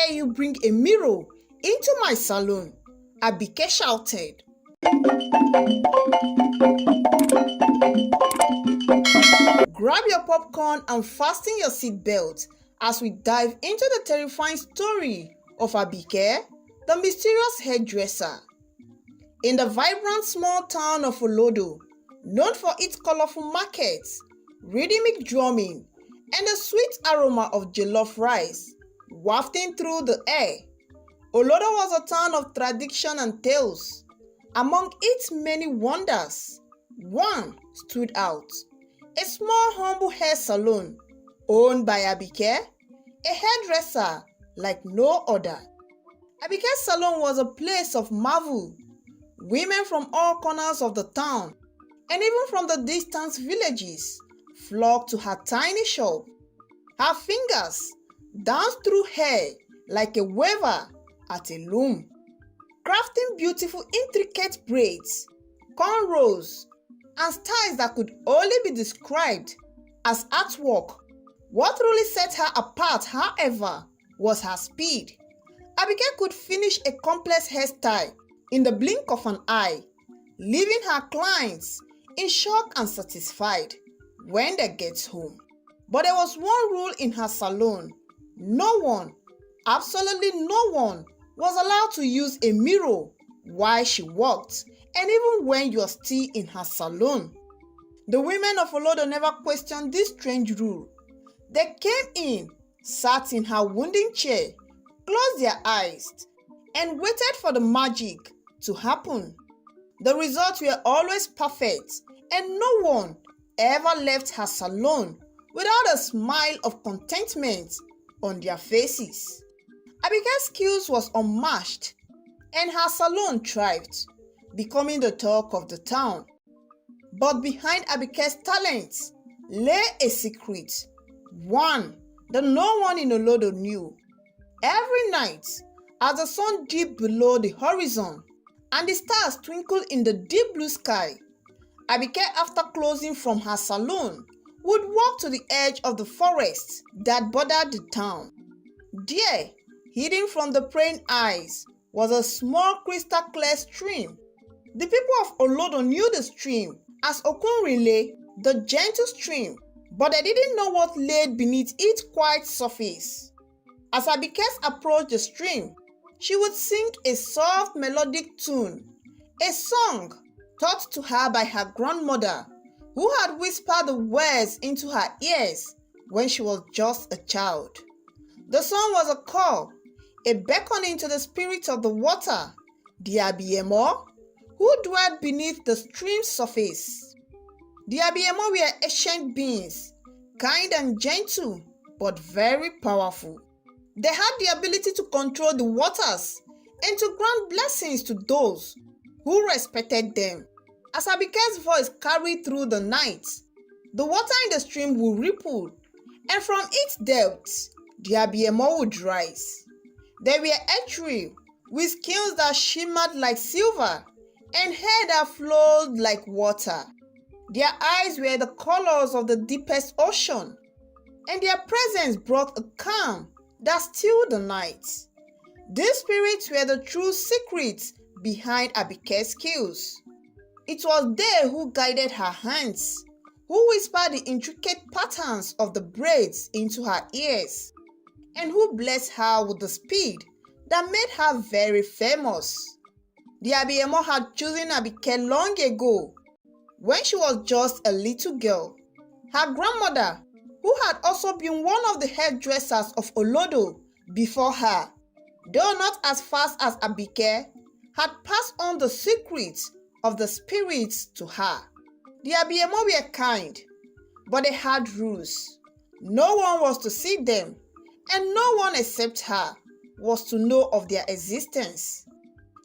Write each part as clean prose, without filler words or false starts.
dare you bring a mirror into my salon?" Abike shouted. Grab your popcorn and fasten your seatbelt as we dive into the terrifying story of Abike, the mysterious hairdresser. In the vibrant small town of Olodo, known for its colorful markets, rhythmic drumming, and the sweet aroma of jollof rice wafting through the air, Olodo was a town of tradition and tales. Among its many wonders, one stood out: a small humble hair salon owned by Abike, a hairdresser like no other. Abike's salon was a place of marvel. Women from all corners of the town, and even from the distant villages, flocked to her tiny shop. Her fingers danced through hair like a weaver at a loom, crafting beautiful intricate braids, cornrows, and styles that could only be described as artwork. What really set her apart, however, was her speed. Abike could finish a complex hairstyle in the blink of an eye, leaving her clients in shock and satisfied when they get home. But there was one rule in her salon: no one, absolutely no one, was allowed to use a mirror while she worked, and even when you are still in her salon. The women of Olodo never questioned this strange rule. They came in, sat in her wooden chair, closed their eyes, and waited for the magic to happen. The results were always perfect, and no one ever left her salon without a smile of contentment on their faces. Abike's skills was unmatched, and her salon thrived, becoming the talk of the town. But behind Abike's talents lay a secret, one that no one in Olodo knew. Every night, as the sun dipped below the horizon and the stars twinkled in the deep blue sky, Abike, after closing from her salon, would walk to the edge of the forest that bordered the town. There, hidden from the praying eyes, was a small crystal-clear stream. The people of Olodo knew the stream as Okunrile, the gentle stream, but they didn't know what lay beneath its quiet surface. As Abike approached the stream, she would sing a soft melodic tune, a song taught to her by her grandmother, who had whispered the words into her ears when she was just a child. The song was a call, a beckoning to the spirit of the water, the Abiemo, who dwelt beneath the stream's surface. The Abiemo were ancient beings, kind and gentle, but very powerful. They had the ability to control the waters and to grant blessings to those who respected them. As Abike's voice carried through the night, the water in the stream would ripple, and from its depths, the Abiemo would rise. They were ethereal, with scales that shimmered like silver and hair that flowed like water. Their eyes were the colors of the deepest ocean, and their presence brought a calm that stilled the night. These spirits were the true secrets behind Abike's skills. It was they who guided her hands, who whispered the intricate patterns of the braids into her ears, and who blessed her with the speed that made her very famous. The Abiemo had chosen Abike long ago, when she was just a little girl. Her grandmother, who had also been one of the hairdressers of Olodo before her, though not as fast as Abike, had passed on the secrets of the spirits to her. The Abiemo were kind, but they had rules. No one was to see them, and no one except her was to know of their existence.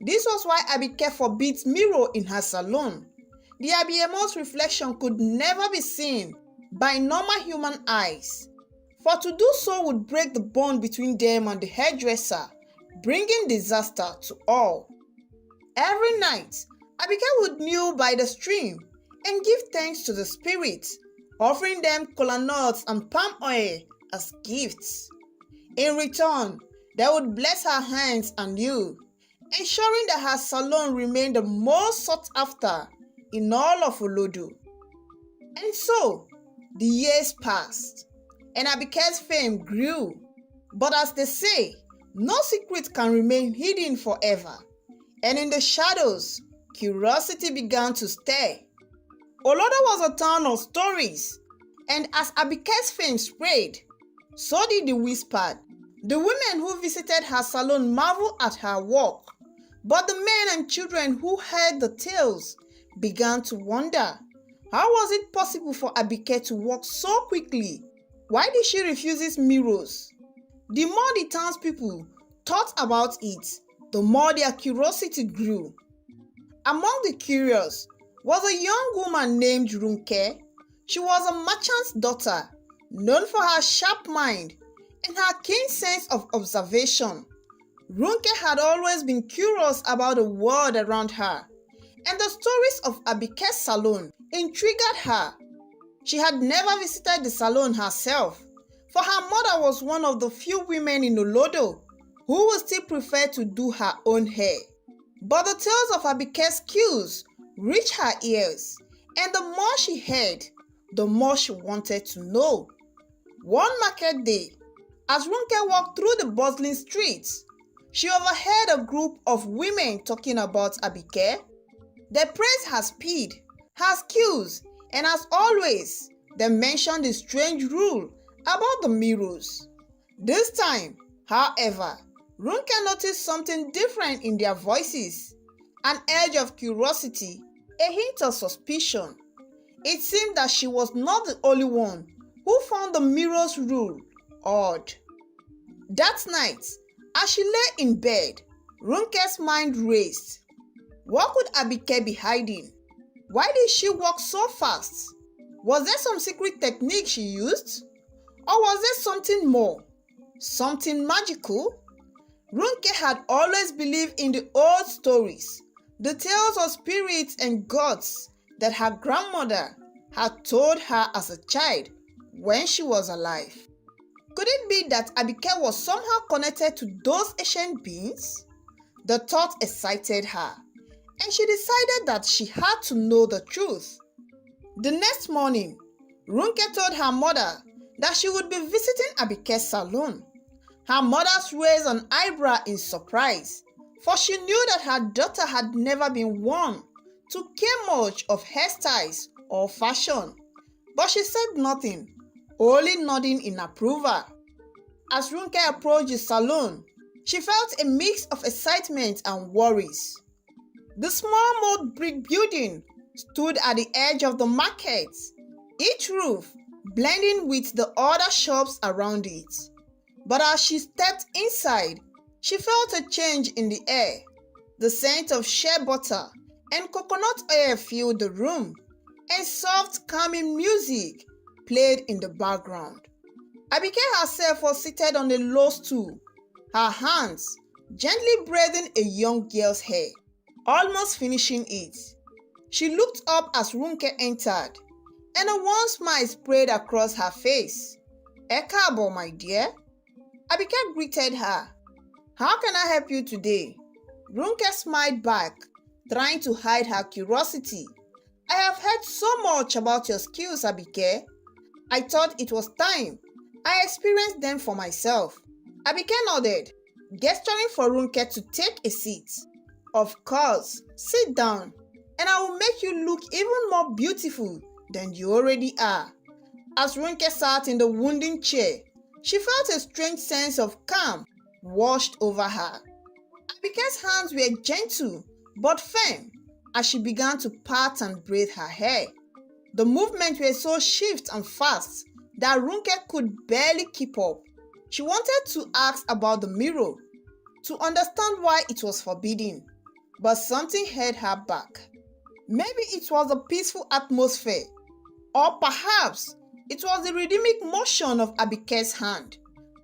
This was why Abike forbids mirror in her salon. The Abiemo's reflection could never be seen by normal human eyes, for to do so would break the bond between them and the hairdresser, bringing disaster to all. Every night, Abike would kneel by the stream and give thanks to the spirits, offering them kola nuts and palm oil as gifts. In return, They would bless her hands anew, ensuring that her salon remained the most sought after in all of Olodo. And so, the years passed, and Abike's fame grew. But as they say, no secret can remain hidden forever. And in the shadows, curiosity began to stir. Olodo was a town of stories, and as Abike's fame spread, so did the whispered. The women who visited her salon marveled at her work, but the men and children who heard the tales began to wonder, how was it possible for Abike to walk so quickly? Why did she refuse mirrors? The more the townspeople thought about it, the more their curiosity grew. Among the curious was a young woman named Ronke. She was a merchant's daughter, known for her sharp mind and her keen sense of observation. Ronke had always been curious about the world around her, and the stories of Abike's salon intrigued her. She had never visited the salon herself, for her mother was one of the few women in Olodo who would still prefer to do her own hair. But the tales of Abike's skills reached her ears, and the more she heard, the more she wanted to know. One market day, as Ronke walked through the bustling streets, she overheard a group of women talking about Abike. They praised her speed, her skills, and as always, they mentioned the strange rule about the mirrors. This time, however, Ronke noticed something different in their voices, an edge of curiosity, a hint of suspicion. It seemed that she was not the only one who found the mirror's rule odd. That night, as she lay in bed, Ronke's mind raced. What could Abike be hiding? Why did she walk so fast? Was there some secret technique she used? Or was there something more? Something magical? Ronke had always believed in the old stories, the tales of spirits and gods that her grandmother had told her as a child when she was alive. Could it be that Abike was somehow connected to those ancient beings? The thought excited her, and she decided that she had to know the truth. The next morning, Ronke told her mother that she would be visiting Abike's salon. Her mother raised an eyebrow in surprise, for she knew that her daughter had never been one to care much of hairstyles or fashion. But she said nothing, only nodding in approval. As Ronke approached the salon, she felt a mix of excitement and worries. The small mud brick building stood at the edge of the market, each roof blending with the other shops around it. But as she stepped inside, she felt a change in the air. The scent of shea butter and coconut oil filled the room, and soft, calming music played in the background. Abike herself was seated on a low stool, her hands gently braiding a young girl's hair, almost finishing it. She looked up as Ronke entered, and a warm smile spread across her face. "Ekabo, my dear." Abike greeted her. "How can I help you today?" Ronke smiled back, trying to hide her curiosity. "I have heard so much about your skills, Abike. I thought it was time I experienced them for myself." Abike nodded, gesturing for Ronke to take a seat. "Of course, sit down, and I will make you look even more beautiful than you already are." As Ronke sat in the wooden chair, she felt a strange sense of calm washed over her. Abike's hands were gentle but firm as she began to part and braid her hair. The movements were so swift and fast that Ronke could barely keep up. She wanted to ask about the mirror, to understand why it was forbidden, but something held her back. Maybe it was the peaceful atmosphere, or perhaps it was the rhythmic motion of Abike's hand.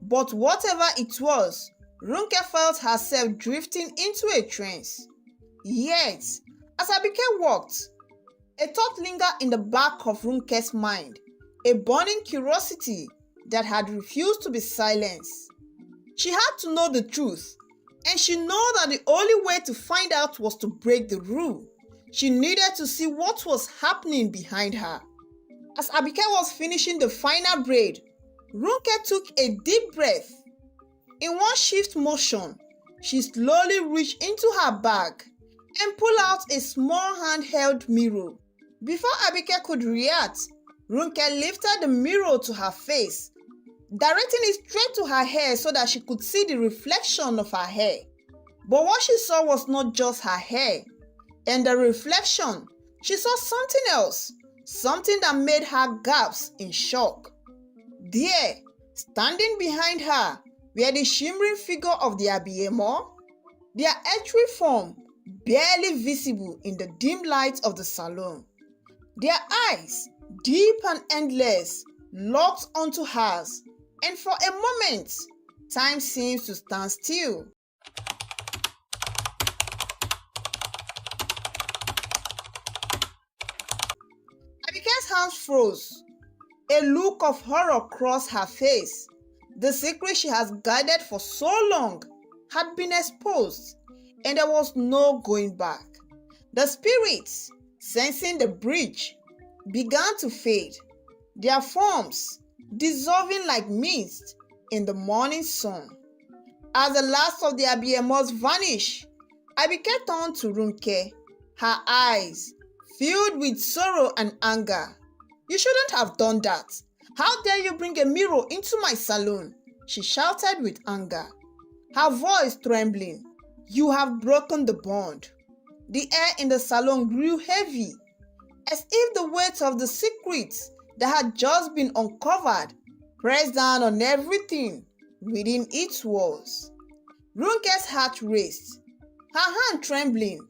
But whatever it was, Ronke felt herself drifting into a trance. Yet, as Abike walked, a thought lingered in the back of Ronke's mind, a burning curiosity that had refused to be silenced. She had to know the truth, and she knew that the only way to find out was to break the rule. She needed to see what was happening behind her. As Abike was finishing the final braid, Ronke took a deep breath. In one shift motion, she slowly reached into her bag and pulled out a small handheld mirror. Before Abike could react, Ronke lifted the mirror to her face, directing it straight to her hair so that she could see the reflection of her hair. But what she saw was not just her hair. In the reflection, she saw something else, something that made her gasp in shock. There, standing behind her, were the shimmering figure of the Abiyemo, their earthly form barely visible in the dim light of the salon. Their eyes, deep and endless, locked onto hers, and for a moment, time seems to stand still. Abike's hands froze. A look of horror crossed her face. The secret she has guarded for so long had been exposed, and there was no going back. The spirits, sensing the breach, began to fade, their forms dissolving like mist in the morning sun. As the last of the Abiyemos vanished, Abike turned to Ronke, her eyes filled with sorrow and anger. "You shouldn't have done that. How dare you bring a mirror into my salon?" she shouted with anger, her voice trembling. "You have broken the bond." The air in the salon grew heavy, as if the weight of the secrets that had just been uncovered pressed down on everything within its walls. Ronke's heart raced, her hand trembling,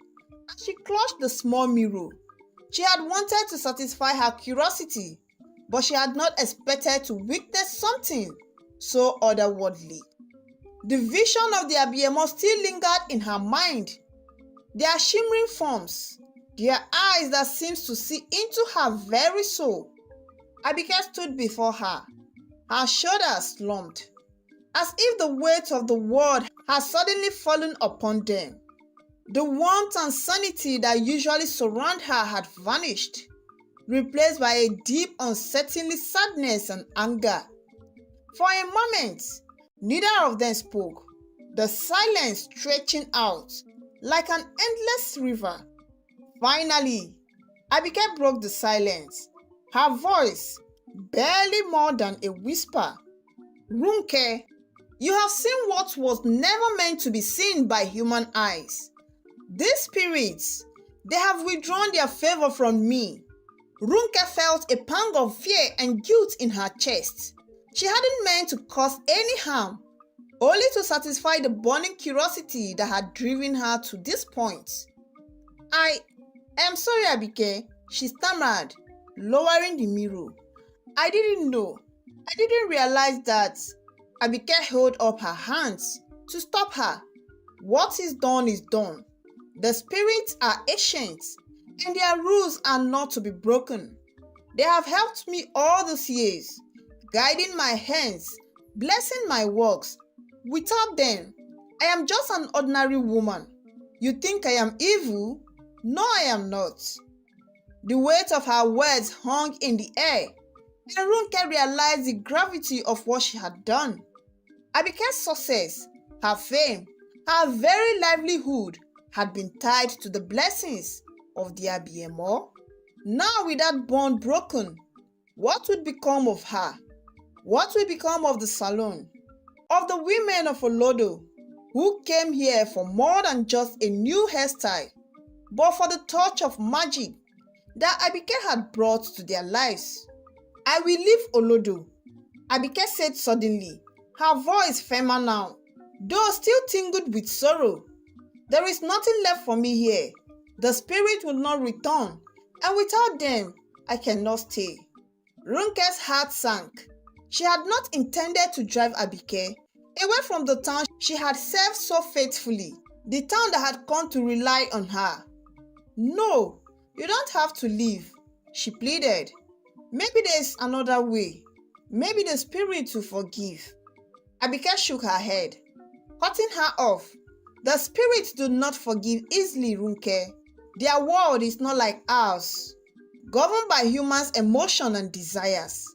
as she clutched the small mirror. She had wanted to satisfy her curiosity, but she had not expected to witness something so otherworldly. The vision of the Abiyemo still lingered in her mind. Their shimmering forms, their eyes that seemed to see into her very soul. Abike stood before her, her shoulders slumped, as if the weight of the world had suddenly fallen upon them. The warmth and sanity that usually surround her had vanished, replaced by a deep, unsettling sadness and anger. For a moment, neither of them spoke, the silence stretching out like an endless river. Finally, Abike broke the silence, her voice barely more than a whisper. "Ronke, you have seen what was never meant to be seen by human eyes. These spirits, they have withdrawn their favor from me." Ronke felt a pang of fear and guilt in her chest. She hadn't meant to cause any harm, only to satisfy the burning curiosity that had driven her to this point. I am sorry, Abike," she stammered, lowering the mirror. "I didn't know. I didn't realize that." Abike held up her hands to stop her. "What is done is done. The spirits are ancient, and their rules are not to be broken. They have helped me all these years, guiding my hands, blessing my works. Without them, I am just an ordinary woman. You think I am evil? No, I am not." The weight of her words hung in the air, and Ronke realized the gravity of what she had done. Abike's success, her fame, her very livelihood had been tied to the blessings of the Abiyemo. Now, with that bond broken, what would become of her? What will become of the salon? Of the women of Olodo, who came here for more than just a new hairstyle, but for the touch of magic that Abike had brought to their lives? "I will leave Olodo," Abike said suddenly, her voice firmer now, though still tingled with sorrow. "There is nothing left for me here. The spirit will not return, and without them, I cannot stay." Ronke's heart sank. She had not intended to drive Abike away from the town she had served so faithfully, the town that had come to rely on her. "No, you don't have to leave," she pleaded. "Maybe there is another way. Maybe the spirit will forgive." Abike shook her head, cutting her off. The spirits do not forgive easily, Ronke. Their world is not like ours, governed by humans' emotions and desires.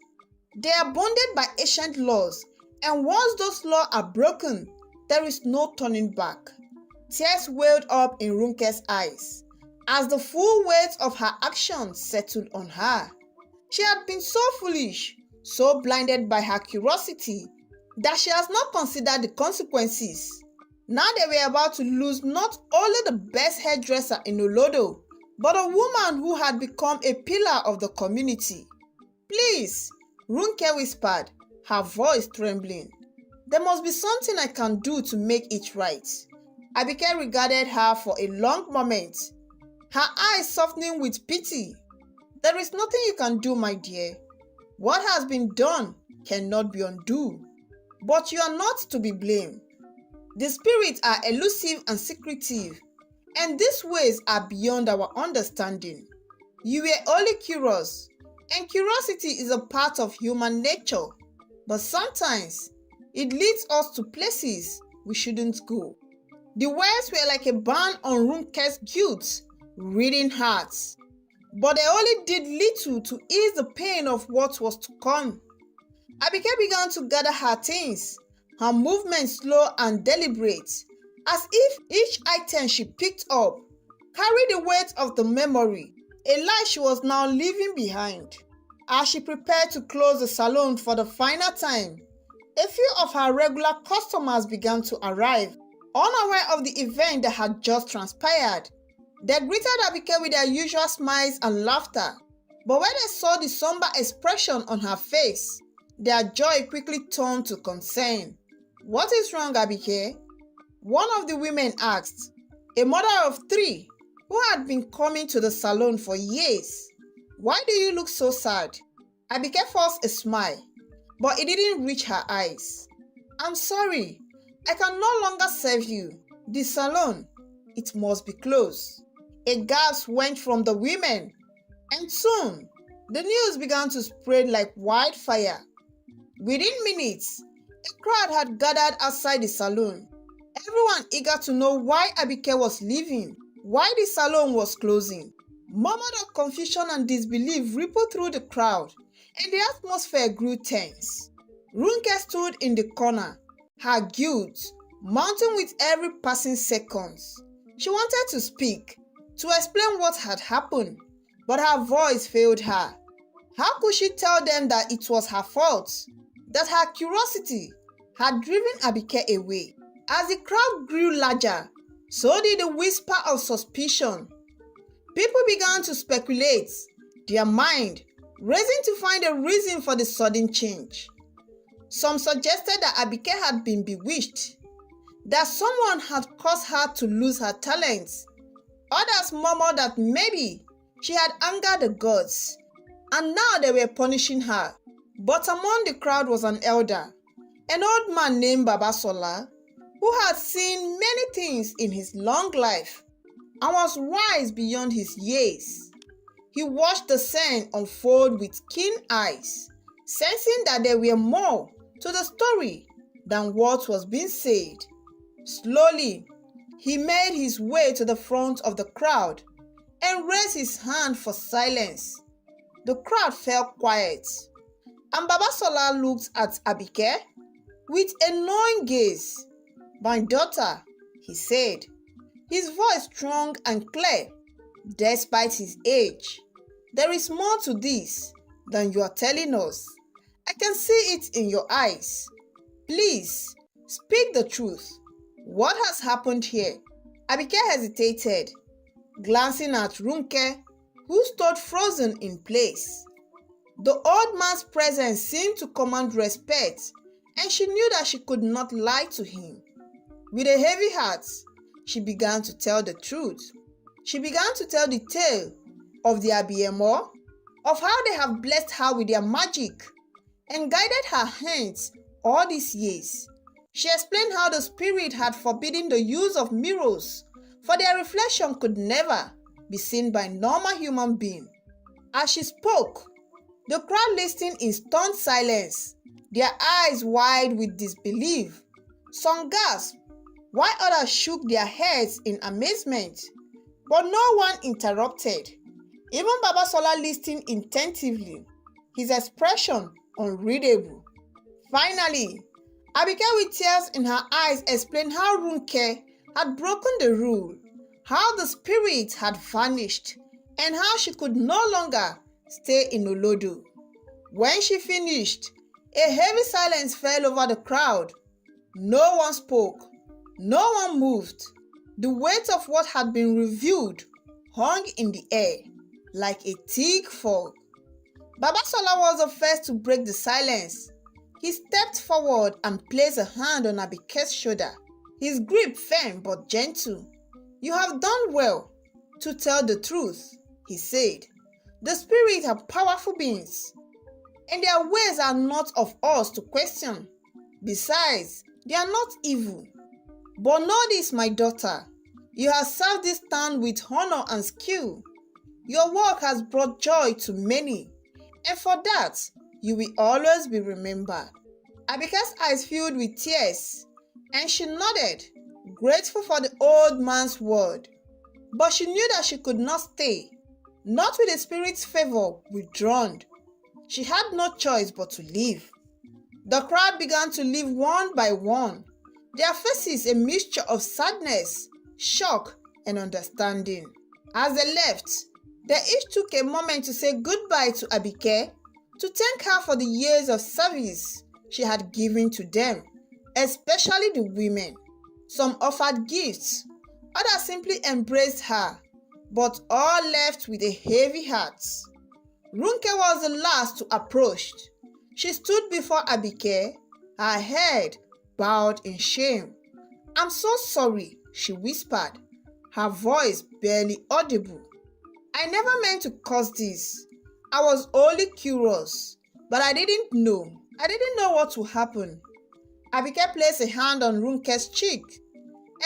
They are bonded by ancient laws, and once those laws are broken, there is no turning back. Tears welled up in Ronke's eyes as the full weight of her actions settled on her. She had been so foolish, so blinded by her curiosity, that she has not considered the consequences. Now they were about to lose not only the best hairdresser in Olodo, but a woman who had become a pillar of the community. "Please," Ronke whispered, her voice trembling. "There must be something I can do to make it right." Abike regarded her for a long moment, her eyes softening with pity. "There is nothing you can do, my dear. What has been done cannot be undone. But you are not to be blamed. The spirits are elusive and secretive, and these ways are beyond our understanding. You were only curious, and curiosity is a part of human nature, but sometimes it leads us to places we shouldn't go." The words were like a ban on Ronke's guilt, reading hearts, but they only did little to ease the pain of what was to come. Abike began to gather her things, her movements slow and deliberate, as if each item she picked up carried the weight of the memory, a life she was now leaving behind. As she prepared to close the salon for the final time, a few of her regular customers began to arrive, unaware of the event that had just transpired. They greeted Abike with their usual smiles and laughter, but when they saw the somber expression on her face, their joy quickly turned to concern. "What is wrong, Abike?" one of the women asked, a mother of 3 who had been coming to the salon for years. "Why do you look so sad?" Abike forced a smile, but it didn't reach her eyes. "I'm sorry, I can no longer serve you. The salon, it must be closed." A gasp went from the women, and soon the news began to spread like wildfire. Within minutes, a crowd had gathered outside the salon, everyone eager to know why Abike was leaving, why the salon was closing. Murmurs of confusion and disbelief rippled through the crowd, and the atmosphere grew tense. Ronke stood in the corner, her guilt mounting with every passing second. She wanted to speak, to explain what had happened, but her voice failed her. How could she tell them that it was her fault, that her curiosity had driven Abike away? As the crowd grew larger, so did the whisper of suspicion. People began to speculate, their mind racing to find a reason for the sudden change. Some suggested that Abike had been bewitched, that someone had caused her to lose her talents. Others murmured that maybe she had angered the gods, and now they were punishing her. But among the crowd was an elder, an old man named Babasola, who had seen many things in his long life and was wise beyond his years. He watched the scene unfold with keen eyes, sensing that there were more to the story than what was being said. Slowly, he made his way to the front of the crowd and raised his hand for silence. The crowd fell quiet, and Babasola looked at Abike with a knowing gaze. "My daughter," he said, his voice strong and clear, despite his age. "There is more to this than you are telling us. I can see it in your eyes. Please, speak the truth. What has happened here?" Abike hesitated, glancing at Ronke, who stood frozen in place. The old man's presence seemed to command respect, and she knew that she could not lie to him. With a heavy heart, she began to tell the truth. She began to tell the tale of the Abiemo, of how they have blessed her with their magic and guided her hands all these years. She explained how the spirit had forbidden the use of mirrors, for their reflection could never be seen by normal human being. As she spoke, the crowd listened in stunned silence, their eyes wide with disbelief. Some gasped, while others shook their heads in amazement. But no one interrupted. Even Babasola listened attentively, his expression unreadable. Finally, Abike, with tears in her eyes, explained how Ronke had broken the rule, how the spirit had vanished, and how she could no longer stay in Olodo. When she finished, a heavy silence fell over the crowd. No one spoke, no one moved. The weight of what had been revealed hung in the air like a thick fog. Babasola was the first to break the silence. He stepped forward and placed a hand on Abike's shoulder, his grip firm but gentle. "You have done well to tell the truth," he said. "The spirits are powerful beings, and their ways are not of us to question. Besides, they are not evil. But know this, my daughter, you have served this town with honor and skill. Your work has brought joy to many, and for that, you will always be remembered." Abike's eyes filled with tears, and she nodded, grateful for the old man's word. But she knew that she could not stay, not with the spirit's favor withdrawn. She had no choice but to leave. The crowd began to leave one by one, their faces a mixture of sadness, shock, and understanding. As they left, they each took a moment to say goodbye to Abike, to thank her for the years of service she had given to them, especially the women. Some offered gifts, others simply embraced her, but all left with a heavy heart. Ronke was the last to approach. She stood before Abike, her head bowed in shame. "I'm so sorry," she whispered, her voice barely audible. "I never meant to cause this. I was only curious, but I didn't know what would happen." Abike placed a hand on Ronke's cheek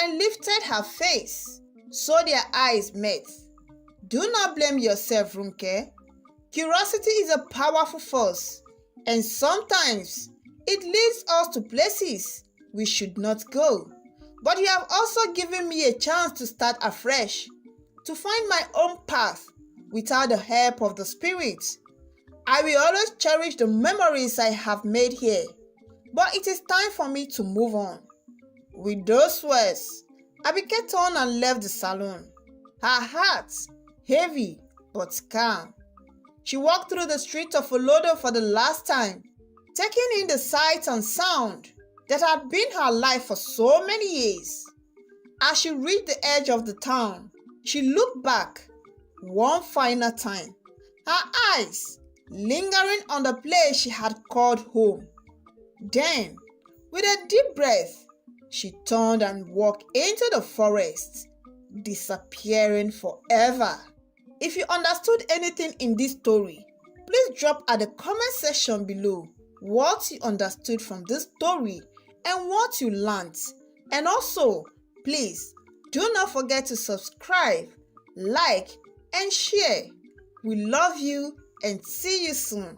and lifted her face, so their eyes met. "Do not blame yourself, Ronke. Curiosity is a powerful force, and sometimes it leads us to places we should not go. But you have also given me a chance to start afresh, to find my own path without the help of the spirits. I will always cherish the memories I have made here, but it is time for me to move on." With those words, Abike turned and left the salon, her heart heavy but calm. She walked through the streets of Olodo for the last time, taking in the sights and sound that had been her life for so many years. As she reached the edge of the town, she looked back one final time, her eyes lingering on the place she had called home. Then, with a deep breath, she turned and walked into the forest, disappearing forever. If you understood anything in this story, please drop at the comment section below what you understood from this story and what you learned. And also, please do not forget to subscribe, like, and share. We love you and see you soon.